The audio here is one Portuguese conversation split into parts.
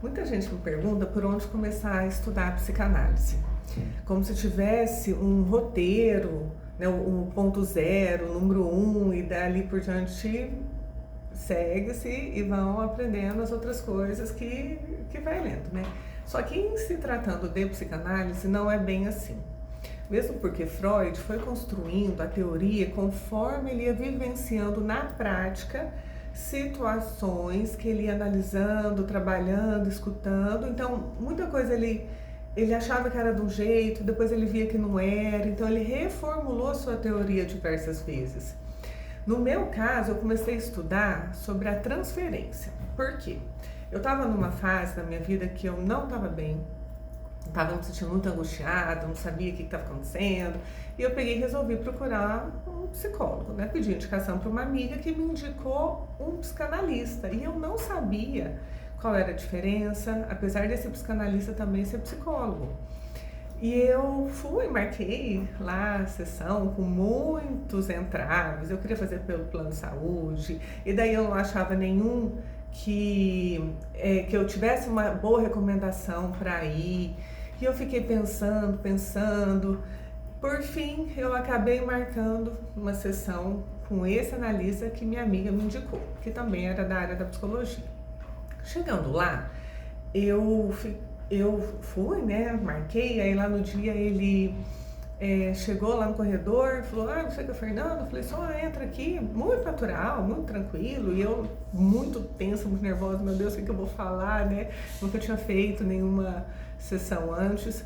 Muita gente me pergunta por onde começar a estudar psicanálise. Como se tivesse um roteiro, né, o ponto zero, o número um, e dali por diante segue-se e vão aprendendo as outras coisas que vai lendo, né? Só que em se tratando de psicanálise não é bem assim. Mesmo porque Freud foi construindo a teoria conforme ele ia vivenciando na prática situações que ele ia analisando, trabalhando, escutando. Então, muita coisa ele achava que era de um jeito, depois ele via que não era. Então, ele reformulou sua teoria diversas vezes. No meu caso, eu comecei a estudar sobre a transferência. Por quê? Eu estava numa fase da minha vida que eu não estava bem, estava me sentindo muito angustiada, não sabia o que estava acontecendo, e eu peguei e resolvi procurar um psicólogo, né? Pedi indicação para uma amiga que me indicou um psicanalista, e eu não sabia qual era a diferença, apesar desse psicanalista também ser psicólogo. E eu fui, marquei lá a sessão com muitos entraves, eu queria fazer pelo plano de saúde, e daí eu não achava nenhum que eu tivesse uma boa recomendação para ir. E eu fiquei pensando. Por fim, eu acabei marcando uma sessão com esse analista que minha amiga me indicou, que também era da área da psicologia. Chegando lá, eu fui, né, marquei, aí lá no dia ele chegou lá no corredor, falou, você que é o Fernando? Eu falei, só entra aqui, muito natural, muito tranquilo, e eu muito tensa, muito nervosa, meu Deus, o que eu vou falar, né? Nunca tinha feito nenhuma sessão antes.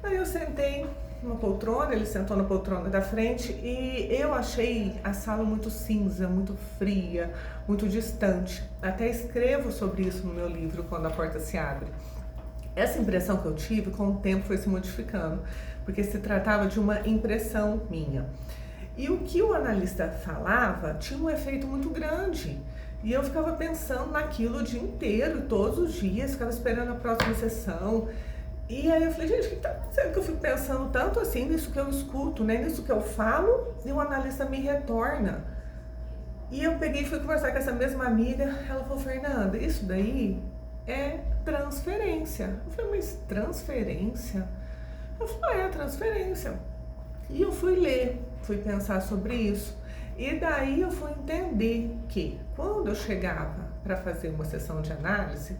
Aí eu sentei numa poltrona, ele sentou na poltrona da frente e eu achei a sala muito cinza, muito fria, muito distante. Até escrevo sobre isso no meu livro, Quando a Porta se Abre. Essa impressão que eu tive, com o tempo, foi se modificando, porque se tratava de uma impressão minha. E o que o analista falava tinha um efeito muito grande. E eu ficava pensando naquilo o dia inteiro, todos os dias, ficava esperando a próxima sessão. E aí eu falei, gente, o que está acontecendo que eu fico pensando tanto assim nisso que eu escuto, né? Nisso que eu falo, e o analista me retorna. E eu peguei e fui conversar com essa mesma amiga, ela falou, Fernanda, isso daí é transferência. Eu falei, mas transferência? Eu falei, é transferência. E eu fui ler, fui pensar sobre isso. E daí eu fui entender que quando eu chegava para fazer uma sessão de análise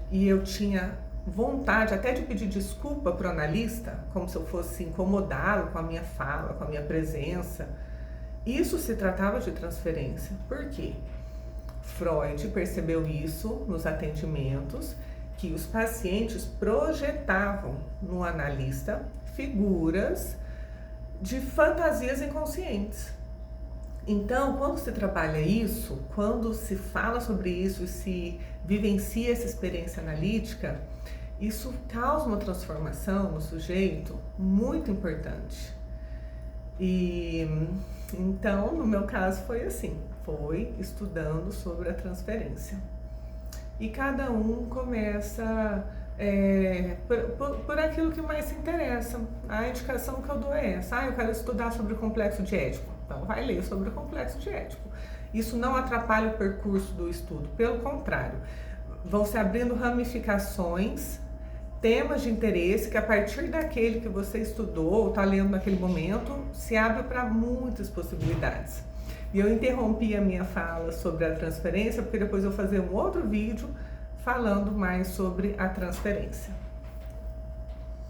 e eu tinha vontade até de pedir desculpa para o analista, como se eu fosse incomodá-lo com a minha fala, com a minha presença, isso se tratava de transferência. Por quê? Freud percebeu isso nos atendimentos, que os pacientes projetavam no analista figuras de fantasias inconscientes. Então, quando se trabalha isso, quando se fala sobre isso e se vivencia essa experiência analítica, isso causa uma transformação no sujeito muito importante. E então, no meu caso, foi assim, foi estudando sobre a transferência. E cada um começa por aquilo que mais se interessa. A indicação que eu dou é essa, eu quero estudar sobre o complexo de Édipo. Então, vai ler sobre o complexo de Édipo. Isso não atrapalha o percurso do estudo, pelo contrário, vão se abrindo ramificações, temas de interesse que a partir daquele que você estudou ou está lendo naquele momento, se abre para muitas possibilidades. E eu interrompi a minha fala sobre a transferência, porque depois eu vou fazer um outro vídeo falando mais sobre a transferência.